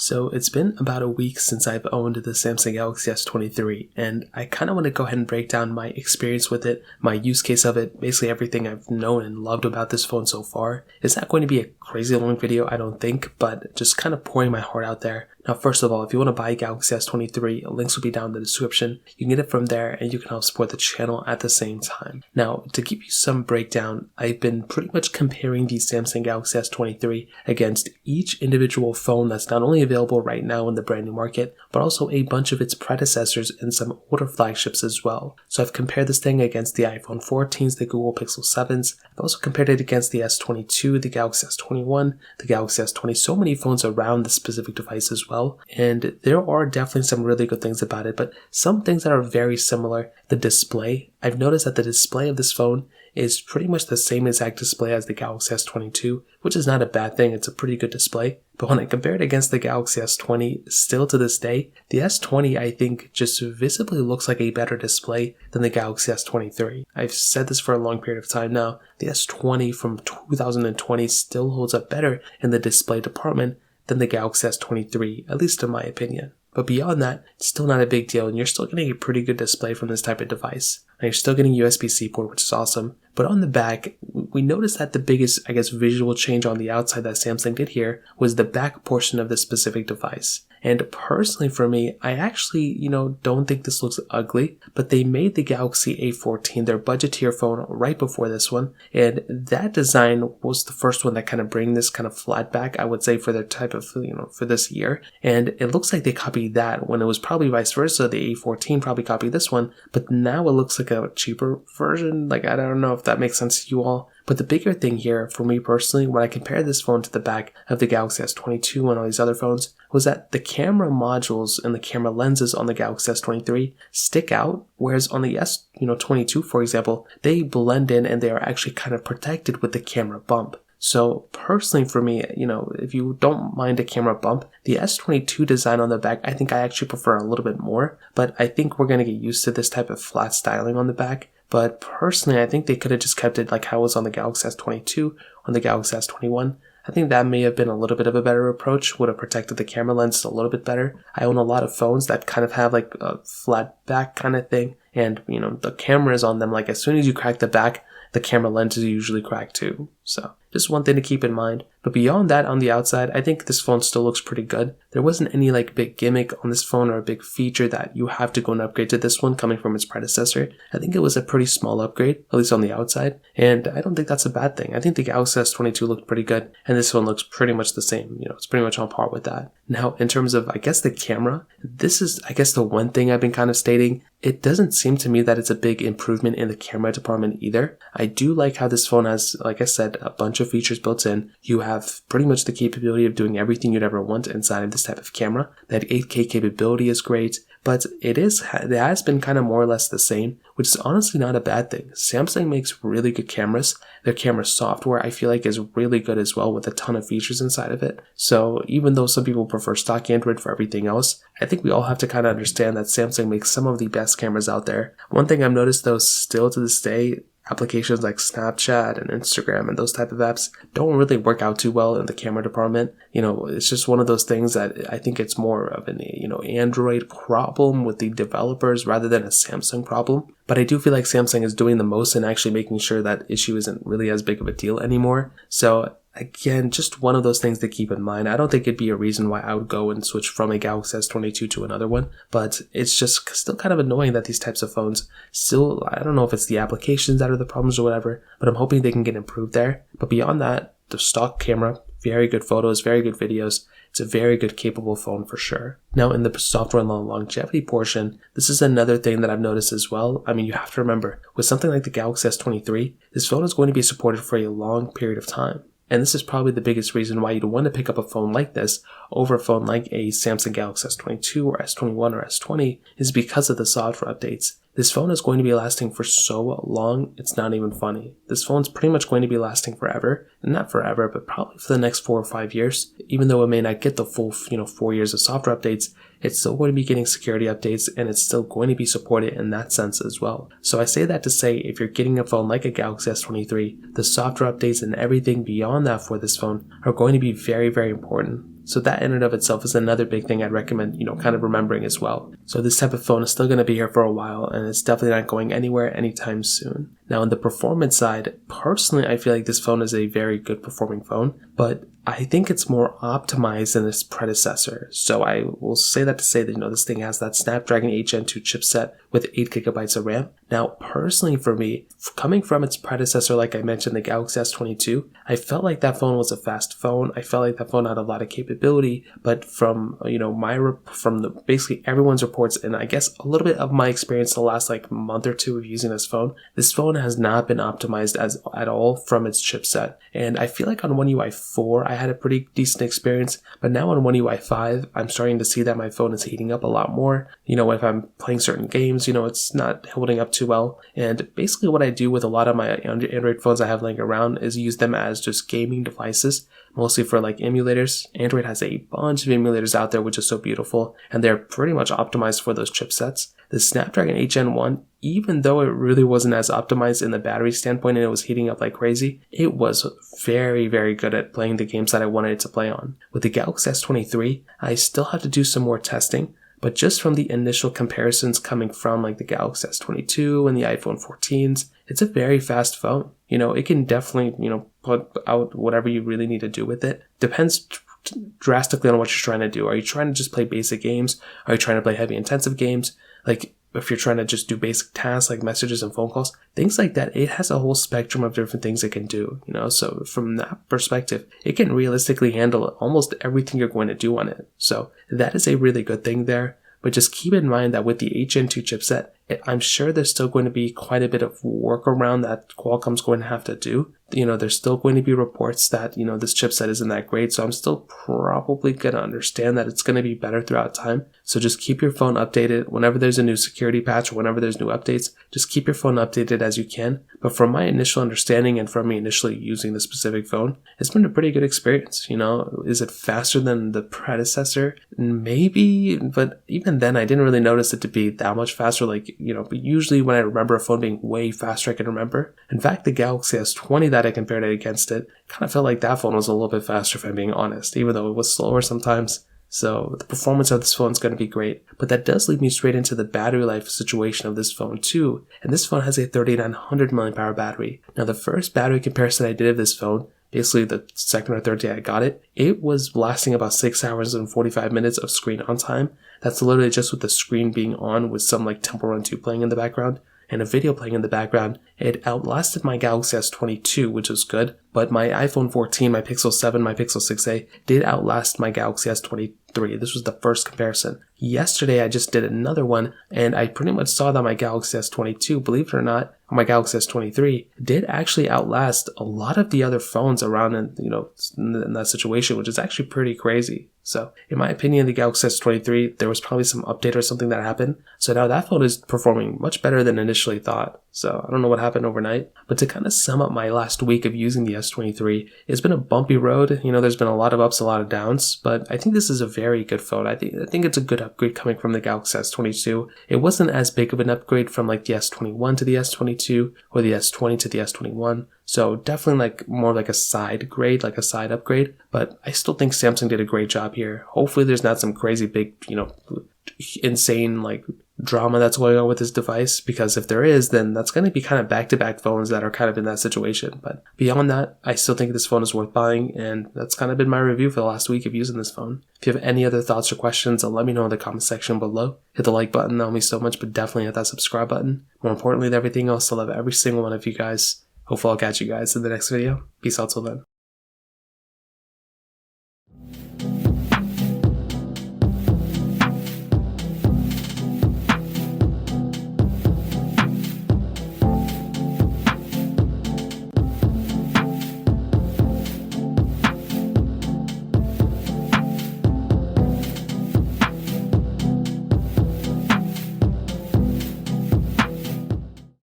So it's been about a week since I've owned the Samsung Galaxy S23, and I kind of want to go ahead and break down my experience with it, my use case of it, basically everything I've known and loved about this phone so far. It's not going to be a crazy long video, I don't think, but just kind of pouring my heart out there. Now, first of all, if you want to buy a Galaxy S23, links will be down in the description. You can get it from there and you can help support the channel at the same time. Now, to give you some breakdown, I've been pretty much comparing the Samsung Galaxy S23 against each individual phone that's not only available right now in the brand new market, but also a bunch of its predecessors and some older flagships as well. So I've compared this thing against the iPhone 14s, the Google Pixel 7s. I've also compared it against the S22, the Galaxy S21, the Galaxy S20, so many phones around the specific device as well. And there are definitely some really good things about it, but some things that are very similar. The display, I've noticed that the display of this phone is pretty much the same exact display as the Galaxy S22, which is not a bad thing. It's a pretty good display. But when I compare it against the Galaxy S20, still to this day, the S20 I think just visibly looks like a better display than the Galaxy S23. I've said this for a long period of time now. The S20 from 2020 still holds up better in the display department than the Galaxy S23, at least in my opinion. But beyond that, it's still not a big deal, and you're still getting a pretty good display from this type of device. And you're still getting USB-C port, which is awesome. But on the back, we noticed that the biggest, visual change on the outside that Samsung did here was the back portion of this specific device. And personally for me, I actually, don't think this looks ugly, but they made the Galaxy A14 their budget tier phone right before this one. And that design was the first one that kind of bring this kind of flat back, I would say, for their type of, for this year. And it looks like they copied that when it was probably vice versa. The A14 probably copied this one, but now it looks like a cheaper version. I don't know if that makes sense to you all. But the bigger thing here for me personally, when I compared this phone to the back of the Galaxy S22 and all these other phones, was that the camera modules and the camera lenses on the Galaxy S23 stick out, whereas on the S22, for example, they blend in and they are actually kind of protected with the camera bump. So personally for me, if you don't mind a camera bump, the S22 design on the back, I think I actually prefer a little bit more, but I think we're going to get used to this type of flat styling on the back. But personally, I think they could have just kept it like how it was on the Galaxy S22, on the Galaxy S21. I think that may have been a little bit of a better approach, would have protected the camera lenses a little bit better. I own a lot of phones that kind of have like a flat back kind of thing, and the cameras on them, like as soon as you crack the back, the camera lenses usually crack too. So just one thing to keep in mind. But beyond that, on the outside, I think this phone still looks pretty good. There wasn't any big gimmick on this phone or a big feature that you have to go and upgrade to this one coming from its predecessor. I think it was a pretty small upgrade, at least on the outside, and I don't think that's a bad thing. I think the Galaxy S22 looked pretty good, and this one looks pretty much the same. It's pretty much on par with that. Now, in terms of, the camera, this is, the one thing I've been kind of stating. It doesn't seem to me that it's a big improvement in the camera department either. I do like how this phone has, like I said, a bunch of features built in. You have pretty much the capability of doing everything you'd ever want inside of this type of camera. That 8K capability is great, but it has been kind of more or less the same, which is honestly not a bad thing. Samsung makes really good cameras. Their camera software, I feel like, is really good as well, with a ton of features inside of it. So even though some people prefer stock Android for everything else, I think we all have to kind of understand that Samsung makes some of the best cameras out there. One thing I've noticed though, still to this day, applications like Snapchat and Instagram and those type of apps don't really work out too well in the camera department. It's just one of those things that I think it's more of an, Android problem with the developers rather than a Samsung problem. But I do feel like Samsung is doing the most in actually making sure that issue isn't really as big of a deal anymore. So again, just one of those things to keep in mind. I don't think it'd be a reason why I would go and switch from a Galaxy S22 to another one, but it's just still kind of annoying that these types of phones still, I don't know if it's the applications that are the problems or whatever, but I'm hoping they can get improved there. But beyond that, the stock camera, very good photos, very good videos. It's a very good capable phone for sure. Now in the software and longevity portion, this is another thing that I've noticed as well. You have to remember, with something like the Galaxy S23, this phone is going to be supported for a long period of time. And this is probably the biggest reason why you'd want to pick up a phone like this over a phone like a Samsung Galaxy S22 or S21 or S20 is because of the software updates. This phone is going to be lasting for so long, it's not even funny. This phone's pretty much going to be lasting forever. And not forever, but probably for the next 4 or 5 years. Even though it may not get the full, 4 years of software updates, it's still going to be getting security updates, and it's still going to be supported in that sense as well. So I say that to say, if you're getting a phone like a Galaxy S23, the software updates and everything beyond that for this phone are going to be very, very important. So that in and of itself is another big thing I'd recommend, kind of remembering as well. So this type of phone is still going to be here for a while, and it's definitely not going anywhere anytime soon. Now on the performance side, personally, I feel like this phone is a very good performing phone, but I think it's more optimized than its predecessor. So I will say that to say that, this thing has that Snapdragon 8 Gen 2 chipset with 8GB of RAM. Now, personally for me, coming from its predecessor, like I mentioned, the Galaxy S22, I felt like that phone was a fast phone. I felt like that phone had a lot of capability, but from, basically everyone's reports, and I guess a little bit of my experience the last month or two of using this phone has not been optimized at all from its chipset. And I feel like on One UI 4, I had a pretty decent experience, but now on One UI 5, I'm starting to see that my phone is heating up a lot more. If I'm playing certain games, it's not holding up too well. And basically what I do with a lot of my Android phones I have laying around is use them as just gaming devices, mostly for emulators. Android has a bunch of emulators out there, which is so beautiful, and they're pretty much optimized for those chipsets. The Snapdragon 8 Gen 1, even though it really wasn't as optimized in the battery standpoint and it was heating up like crazy, it was very, very good at playing the games that I wanted it to play on. With the Galaxy S23, I still have to do some more testing, but just from the initial comparisons coming from the Galaxy S22 and the iPhone 14s, it's a very fast phone. It can definitely, put out whatever you really need to do with it. Depends drastically on what you're trying to do. Are you trying to just play basic games? Are you trying to play heavy intensive games? If you're trying to just do basic tasks like messages and phone calls, things like that, it has a whole spectrum of different things it can do, so from that perspective, it can realistically handle almost everything you're going to do on it. So that is a really good thing there. But just keep in mind that with the 8 Gen 2 chipset, I'm sure there's still going to be quite a bit of workaround that Qualcomm's going to have to do. There's still going to be reports that, this chipset isn't that great. So I'm still probably going to understand that it's going to be better throughout time. So just keep your phone updated. Whenever there's a new security patch or whenever there's new updates, just keep your phone updated as you can. But from my initial understanding and from me initially using the specific phone, it's been a pretty good experience. Is it faster than the predecessor? Maybe, but even then I didn't really notice it to be that much faster. But usually when I remember a phone being way faster, I can remember. In fact, the Galaxy S20 that I compared it against, it kind of felt like that phone was a little bit faster, if I'm being honest, even though it was slower sometimes. So the performance of this phone is going to be great. But that does lead me straight into the battery life situation of this phone too. And this phone has a 3900 mAh battery. Now the first battery comparison I did of this phone, basically the second or third day I got it, it was lasting about 6 hours and 45 minutes of screen on time. That's literally just with the screen being on with some Temple Run 2 playing in the background and a video playing in the background. It outlasted my Galaxy S22, which was good, but my iPhone 14, my Pixel 7, my Pixel 6a did outlast my Galaxy S23. This was the first comparison. Yesterday, I just did another one, and I pretty much saw that my Galaxy S22, believe it or not, or my Galaxy S23, did actually outlast a lot of the other phones around in that situation, which is actually pretty crazy. So, in my opinion, the Galaxy S23, there was probably some update or something that happened. So now that phone is performing much better than initially thought. So I don't know what happened overnight. But to kind of sum up my last week of using the S23, it's been a bumpy road. There's been a lot of ups, a lot of downs. But I think this is a very good phone. I think it's a good upgrade coming from the Galaxy S22. It wasn't as big of an upgrade from the S21 to the S22 or the S20 to the S21. So definitely more a side grade, a side upgrade. But I still think Samsung did a great job here. Hopefully there's not some crazy big, insane drama that's going on with this device, because if there is, then that's going to be kind of back-to-back phones that are kind of in that situation. But beyond that, I still think this phone is worth buying, and that's kind of been my review for the last week of using this phone. If you have any other thoughts or questions, let me know in the comment section below. Hit the like button, that'll mean so much, but definitely hit that subscribe button. More importantly than everything else, I love every single one of you guys. Hopefully I'll catch you guys in the next video. Peace out till then.